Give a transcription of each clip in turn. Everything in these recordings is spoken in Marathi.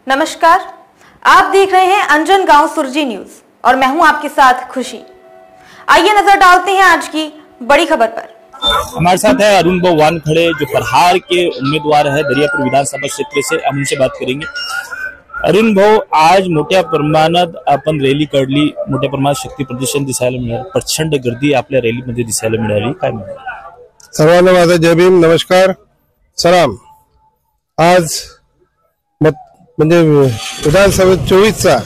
नमस्कार, आप देख रहे हैं अंजन गांव सुरजी न्यूज और मैं हूं आपके साथ खुशी। आइए नजर डालते हैं आज की बड़ी खबर पर। हमारे साथ है अरुण भाऊ वानखड़े, जो प्रहार के उम्मीदवार है दरियापुर विधानसभा क्षेत्र से। हम उनसे बात करेंगे। अरुण भाऊ, आज मोठ्या प्रमाणात आपण रॅली काढली, मोठ्या प्रमाणात शक्ती प्रदर्शन दिसायला मिळालं, प्रचंड गर्दी आपल्या रॅलीमध्ये दिसायला मिळाली, काय म्हणतात? सर्वांना माझा जय भीम, नमस्कार, सलाम। आज म्हणजे विधानसभा 24चा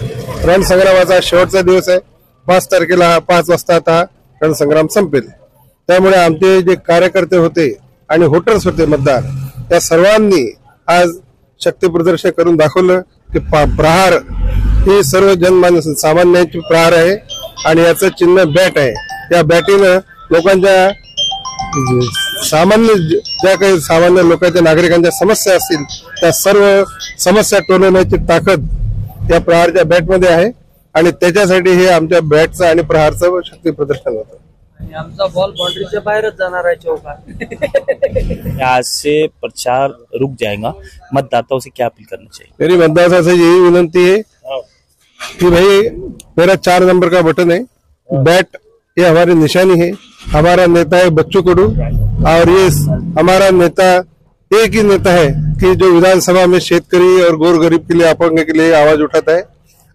रणसंग्रामाचा शेवटचा दिवस आहे। 5 तारखेला 5 वाजता आता रणसंग्राम संपेल। त्यामुळे आमचे जे कार्यकर्ते होते आणि वोटर्स होते, मतदार, त्या सर्वांनी आज शक्ती प्रदर्शन करून दाखवलं की प्रहार ही सर्व जनमानस सामान्यांची प्रहार आहे आणि याचं चिन्ह बॅट आहे। या बॅटीनं लोकांच्या ज्या काही सामान्य लोकांच्या नागरिकांच्या समस्या असतील त्या सर्व समस्या टोलवण्याची ताकद या प्रहारच्या बॅटमध्ये आहे आणि त्याच्यासाठी हे आमच्या बॅटचं आणि प्रहारचं शक्ती प्रदर्शन होतं। आमचा बॉल बाउंड्रीच्या बाहेरच जाणार आहे चौका। आज से प्रचार रुक जाएगा, मतदाताओं से क्या अपील करना चाहिए? मेरी मतदाता से यही विनंती है कि भाई मेरा 4 नंबर का बटन है, बैट ये हमारी निशानी है। हमारा नेता है बच्चू कडू और ये हमारा नेता एक ही नेता है कि जो विधानसभा में शेतकरी और गोर गरीब के लिए, अपंग के लिए आवाज उठाता है।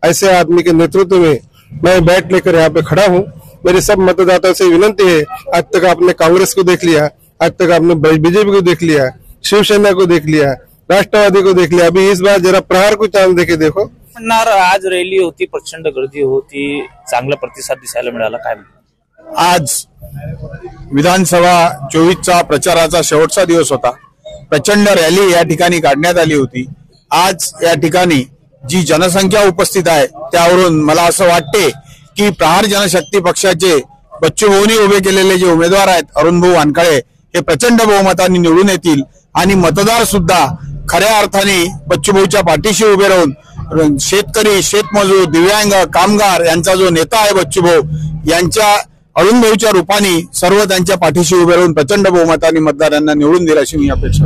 ऐसे आदमी के नेतृत्व में मैं बैट लेकर यहाँ पे खड़ा हूँ। मेरे सब मतदाताओं से विनंती है, आज तक आपने कांग्रेस को देख लिया, आज तक आपने बीजेपी को देख लिया, शिवसेना को देख लिया, राष्ट्रवादी को देख लिया, अभी इस बार जरा प्रहार को चांस देके देखो। आज रॅली होती, प्रचंड गर्दी होती, चांगला प्रतिसाद दिसायला मिळाला, काय? आज विधानसभा 24चा प्रचाराचा शेवटचा दिवस होता। प्रचंड रॅली या ठिकाणी काढण्यात आली होती। आज या ठिकाणी जी जनसंख्या उपस्थित आहे त्यावरून मला असं वाटते की प्रहार जनशक्ती पक्षाचे बच्चू भाऊंनी उभे केलेले जे उमेदवार आहेत अरुण भाऊ वानखळे हे प्रचंड बहुमताने निवडून येतील आणि मतदार सुद्धा खऱ्या अर्थाने बच्चू भाऊच्या पाठीशी उभे राहून शेतकरी, शेतमजूर, दिव्यांग, कामगार यांचा जो नेता आहे बच्चू भाऊ यांच्या अरुण भाऊच्या रूपाने सर्व त्यांच्या पाठीशी उभे राहून प्रचंड बहुमताने मतदारांना निवडून दिला अशी मी अपेक्षा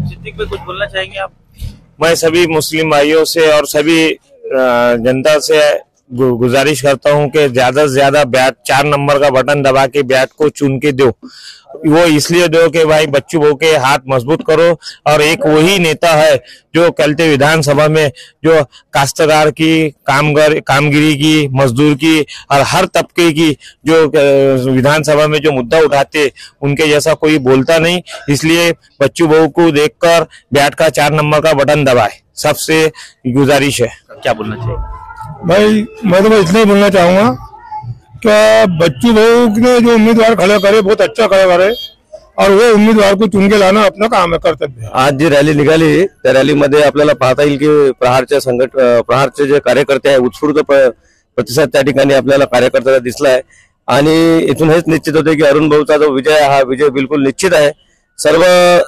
सिद्दीक भाई, कुछ बोलना चाहेंगे आप? मैं सभी मुस्लिम भाइयों से और सभी जनता से गुजारिश करता हूं कि ज्यादा से ज्यादा बैट 4 नंबर का बटन दबा के बैट को चुन के दो। वो इसलिए दो कि भाई बच्चू भाऊ के हाथ मजबूत करो और एक वही नेता है जो कलते विधानसभा में जो काश्तकार की, कामगिरी की, मजदूर की और हर तबके की जो विधानसभा में जो मुद्दा उठाते उनके जैसा कोई बोलता नहीं। इसलिए बच्चू भाऊ को देखकर बैट का 4 नंबर का बटन दबाए, सबसे गुजारिश है। क्या बोलना चाहिए भाई? मैं तो इतना ही बोलना चाहूंगा कि बच्चू भाऊ ने जो उम्मीदवार खड़ा करे बहुत अच्छा खड़ा करे और वो उम्मीदवार को चुन के लाना अपना काम है, कर्तव्य है। आज जी रॅली निघाली त्या रॅलीमध्ये आपल्याला पाहता येईल की प्रहारचे जे कार्यकर्ते आहेत उत्स्फूर्त प्रतिसाद त्या ठिकाणी आपल्याला कार्यकर्त्याला दिसला आहे आणि इथून हेच निश्चित होते की अरुण भाऊचा जो विजय हा विजय बिलकुल निश्चित आहे। सर्व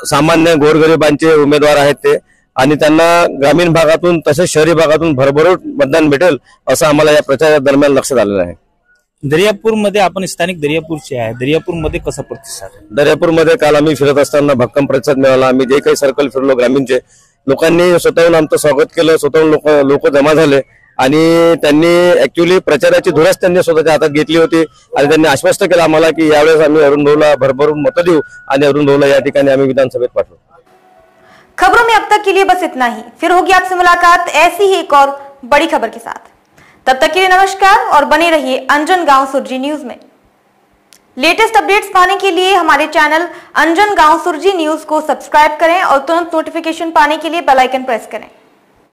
सामान्य गोरगरिबांचे उमेदवार आहेत ते आणि त्यांना ग्रामीण भागातून तसेच शहरी भागातून भरभरून मतदान भेटेल असं आम्हाला या प्रचारादरम्यान लक्षात आलेलं आहे। दर्यापूर मध्ये आपण स्थानिक दर्यापूरचे आहे, दर्यापूर मध्ये कसा प्रतिसाद? दर्यापूर मध्ये काल आम्ही फिरत असताना भक्कम प्रतिसाद मिळाला। आम्ही जे काही सर्कल फिरलो ग्रामीणचे लोकांनी स्वतःहून आमचं स्वागत केलं, स्वतःहून लोक जमा झाले आणि त्यांनी ऍक्च्युअली प्रचाराची धुराच त्यांनी स्वतःच्या हातात घेतली होती आणि त्यांनी आश्वस्त केलं आम्हाला की यावेळेस आम्ही अरुण भाऊला भरभरून मतं देऊ आणि अरुण भाऊला या ठिकाणी आम्ही विधानसभेत पाठवू। खबरों में अब तक के लिए बस इतना ही, फिर होगी आपसे मुलाकात ऐसी ही एक और बड़ी खबर के साथ। तब तक के लिए नमस्कार और बने रहिए अंजन गांव सुरजी न्यूज में। लेटेस्ट अपडेट्स पाने के लिए हमारे चैनल अंजन गांव सुरजी न्यूज को सब्सक्राइब करें और तुरंत नोटिफिकेशन पाने के लिए बेल आइकन प्रेस करें।